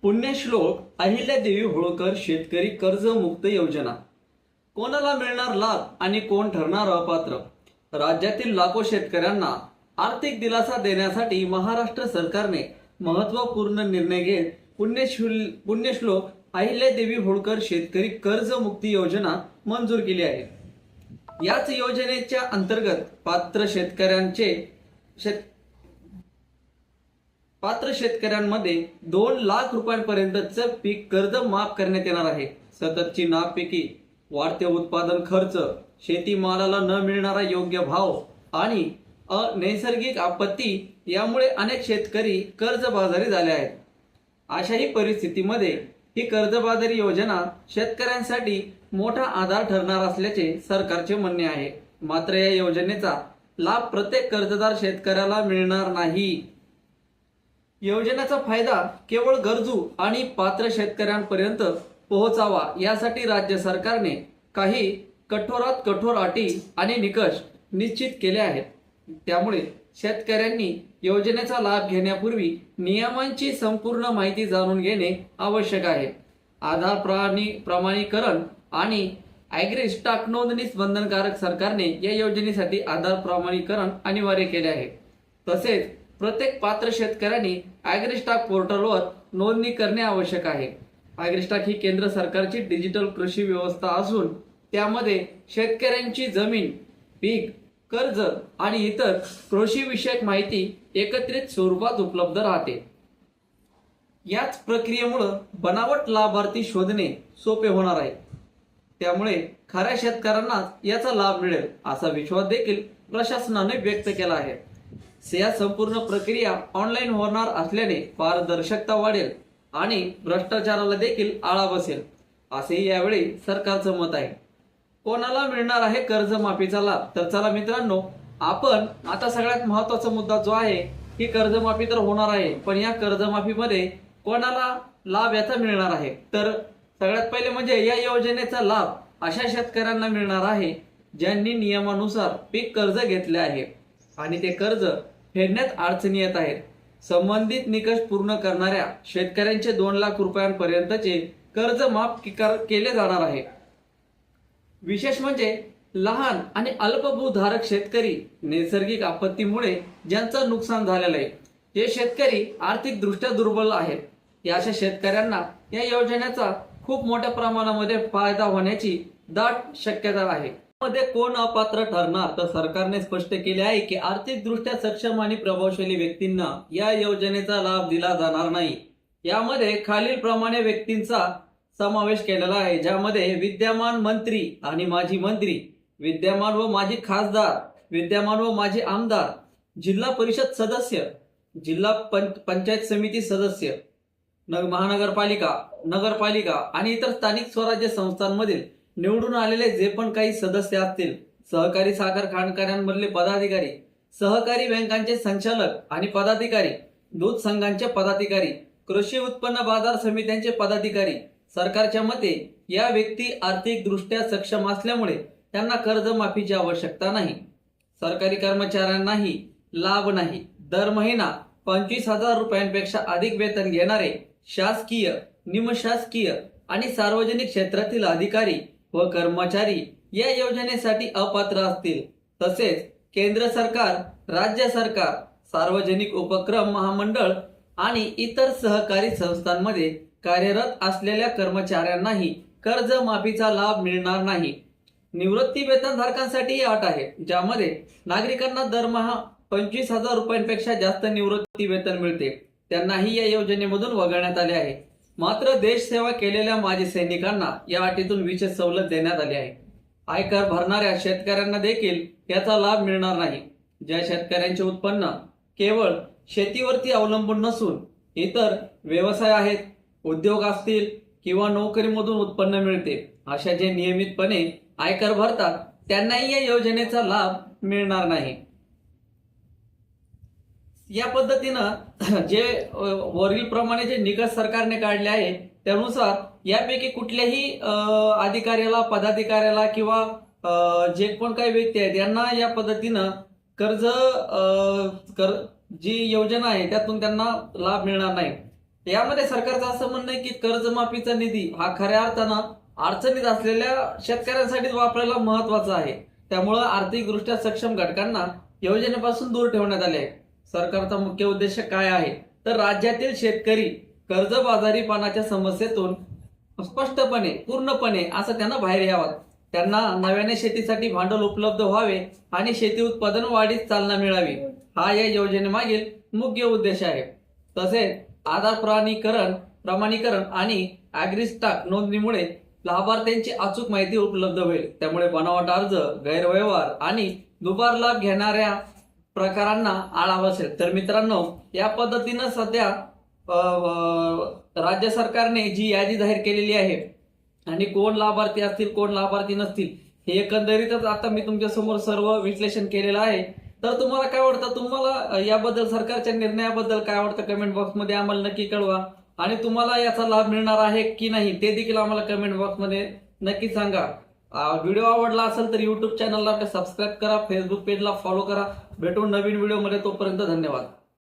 पुण्यश्लोक अहिल्यादेवी होळकर शेतकरी कर्जमुक्त योजना. कोणाला मिळणार लाभ आणि कोण ठरणार अपात्र? राज्यातील लाखो शेतकऱ्यांना आर्थिक दिलासा देण्यासाठी महाराष्ट्र सरकारने महत्त्वपूर्ण निर्णय घेत पुण्यश्लोक अहिल्यादेवी होळकर शेतकरी कर्जमुक्ती योजना मंजूर केली आहे. याच योजनेच्या अंतर्गत पात्र शेतकऱ्यांमध्ये 2 लाख रुपयांपर्यंतचं पीक कर्ज माफ करण्यात येणार आहे. सततची नापिकी, वाढते उत्पादन खर्च, शेतीमालाला न मिळणारा योग्य भाव आणि नैसर्गिक आपत्ती यामुळे अनेक शेतकरी कर्जबाजारी झाले आहेत. अशाही परिस्थितीमध्ये ही कर्जबाजारी योजना शेतकऱ्यांसाठी मोठा आधार ठरणार असल्याचे सरकारचे म्हणणे आहे. मात्र या योजनेचा लाभ प्रत्येक कर्जदार शेतकऱ्याला मिळणार नाही. योजनेचा फायदा केवळ गरजू आणि पात्र शेतकऱ्यांपर्यंत पोहोचावा यासाठी राज्य सरकारने काही कठोरात कठोर अटी आणि निकष निश्चित केले आहेत. त्यामुळे शेतकऱ्यांनी योजनेचा लाभ घेण्यापूर्वी नियमांची संपूर्ण माहिती जाणून घेणे आवश्यक आहे. आधार प्रमाणीकरण आणि ॲग्री स्टॉक नोंदणी बंधनकारक. सरकारने या योजनेसाठी आधार प्रमाणीकरण अनिवार्य केले आहे. तसेच प्रत्येक पात्र शेतकऱ्यांनी ॲग्री स्टॉक पोर्टलवर नोंदणी करणे आवश्यक आहे. ॲग्री स्टॉक ही केंद्र सरकारची डिजिटल कृषी व्यवस्था असून त्यामध्ये शेतकऱ्यांची जमीन, पीक, कर्ज आणि इतर कृषी विषयक माहिती एकत्रित स्वरूपात उपलब्ध राहते. याच प्रक्रियेमुळे बनावट लाभार्थी शोधणे सोपे होणार आहे. त्यामुळे खऱ्या शेतकऱ्यांना याचा लाभ मिळेल असा विश्वास देखील प्रशासनाने व्यक्त केला आहे. या संपूर्ण प्रक्रिया ऑनलाईन होणार असल्याने पारदर्शकता वाढेल आणि भ्रष्टाचाराला देखील आळा बसेल असेही यावेळी सरकारचं मत आहे. कोणाला मिळणार आहे कर्जमाफीचा लाभ? तर चला मित्रांनो, आपण आता सगळ्यात महत्वाचा मुद्दा जो आहे की कर्जमाफी तर होणार आहे, पण या कर्जमाफीमध्ये कोणाला लाभ याचा मिळणार आहे? तर सगळ्यात पहिले म्हणजे या योजनेचा लाभ अशा शेतकऱ्यांना मिळणार आहे ज्यांनी नियमानुसार पीक कर्ज घेतले आहे आणि ते कर्ज फेडण्यात अडचणी येत आहेत. संबंधित निकष पूर्ण करणाऱ्या शेतकऱ्यांचे 2 लाख रुपयांपर्यंतचे कर्ज माफ केले जाणार आहे. विशेष म्हणजे लहान आणि अल्पभूधारक शेतकरी, नैसर्गिक आपत्तीमुळे ज्यांचं नुकसान झालेलं आहे, जे शेतकरी आर्थिकदृष्ट्या दुर्बल आहेत, या अशा शेतकऱ्यांना या योजनेचा खूप मोठ्या प्रमाणामध्ये फायदा होण्याची दाट शक्यता आहे. मध्ये कोण अपात्र ठरणार? तर सरकारने स्पष्ट केले आहे की आर्थिकदृष्ट्या सक्षम आणि प्रभावशाली व्यक्तींना या योजनेचा लाभ दिला जाणार नाही. यामध्ये खालील प्रमाणे व्यक्तींचा समावेश केलेला आहे, ज्यामध्ये विद्यमान मंत्री आणि माजी मंत्री, विद्यमान व माजी खासदार, विद्यमान व माजी आमदार, जिल्हा परिषद सदस्य, जिल्हा पंचायत समिती सदस्य, महानगरपालिका, नगरपालिका आणि इतर स्थानिक स्वराज्य संस्थांमधील निवडून आलेले जे पण काही सदस्य असतील, सहकारी साखर कारखान्यांमधले पदाधिकारी, सहकारी बँकांचे संचालक आणि पदाधिकारी, दूध संघांचे पदाधिकारी, कृषी उत्पन्न बाजार समित्यांचे पदाधिकारी. सरकारच्या मते या व्यक्ती आर्थिकदृष्ट्या सक्षम असल्यामुळे त्यांना कर्जमाफीची आवश्यकता नाही. सरकारी कर्मचाऱ्यांनाही लाभ नाही. दर महिना 25,000 रुपयांपेक्षा अधिक वेतन घेणारे शासकीय, निमशासकीय आणि सार्वजनिक क्षेत्रातील अधिकारी व कर्मचारी या योजनेसाठी अपात्र असतील. तसेच केंद्र सरकार, राज्य सरकार, सार्वजनिक उपक्रम महामंडळ आणि इतर सहकारी संस्थांमध्ये कार्यरत असलेल्या कर्मचाऱ्यांनाही कर्जमाफीचा लाभ मिळणार नाही. निवृत्ती वेतनधारकांसाठी ही अट आहे, ज्यामध्ये नागरिकांना दरमहा 25,000 रुपयांपेक्षा जास्त निवृत्ती वेतन मिळते, त्यांनाही या योजनेमधून वगळण्यात आले आहे. मात्र देश सेवा केलेल्या माजी सैनिकांना या अटीतून विशेष सवलत देण्यात आली आहे. आयकर भरणाऱ्या शेतकऱ्यांना देखील याचा लाभ मिळणार नाही. ज्या शेतकऱ्यांचे उत्पन्न केवळ शेतीवरती अवलंबून नसून इतर व्यवसाय आहेत, उद्योग असतील किंवा नोकरीमधून उत्पन्न मिळते, अशा जे नियमितपणे आयकर भरतात त्यांनाही या योजनेचा लाभ मिळणार नाही. या पद्धतीनं जे वरील प्रमाणे जे निकष सरकारने काढले आहे त्यानुसार यापैकी कुठल्याही अधिकाऱ्याला, पदाधिकाऱ्याला किंवा जे पण काही व्यक्ती आहेत यांना या पद्धतीनं जी योजना आहे त्यातून त्यांना लाभ मिळणार नाही. यामध्ये सरकारचं असं म्हणणं आहे की कर्जमाफीचा निधी हा खऱ्या अर्थानं अडचणीत असलेल्या शेतकऱ्यांसाठीच वापरायला महत्वाचा आहे. त्यामुळं आर्थिकदृष्ट्या सक्षम घटकांना योजनेपासून दूर ठेवण्यात आले आहे. सरकारचा मुख्य उद्देश काय आहे तर राज्यातील शेतकरी कर्जबाजारीपणाच्या समस्येतून स्पष्टपणे पूर्णपणे असं त्यांना बाहेर यावं, त्यांना नव्याने शेतीसाठी भांडवल उपलब्ध व्हावे आणि शेती उत्पादन वाढीस चालना मिळावी, हा या योजनेमागील मुख्य उद्देश आहे. तसेच आधार प्रमाणीकरण आणि ॲग्रीस्टाक नोंदणीमुळे लाभार्थ्यांची अचूक माहिती उपलब्ध होईल. त्यामुळे बनावट अर्ज, गैरव्यवहार आणि दुबार लाभ घेणाऱ्या प्रकारांना आळा बसेल. तर मित्रांनो, या पद्धतीनं सध्या राज्य सरकारने जी यादी जाहीर केलेली आहे आणि कोण लाभार्थी असतील कोण लाभार्थी नसतील हे एकंदरीतच आता मी तुमच्या समोर सर्व विश्लेषण केलेलं आहे. तर तुम्हाला काय वाटतं, तुम्हाला याबद्दल सरकारच्या निर्णयाबद्दल काय वाटतं कमेंट बॉक्समध्ये आम्हाला नक्की कळवा. आणि तुम्हाला याचा लाभ मिळणार आहे की नाही ते देखील आम्हाला कमेंट बॉक्समध्ये नक्की सांगा. व्हिडिओ आवडला असेल तर युट्यूब चॅनलला सबस्क्राईब करा, फेसबुक पेजला फॉलो करा. भेटू नवीन व्हिडिओमध्ये, तोपर्यंत धन्यवाद.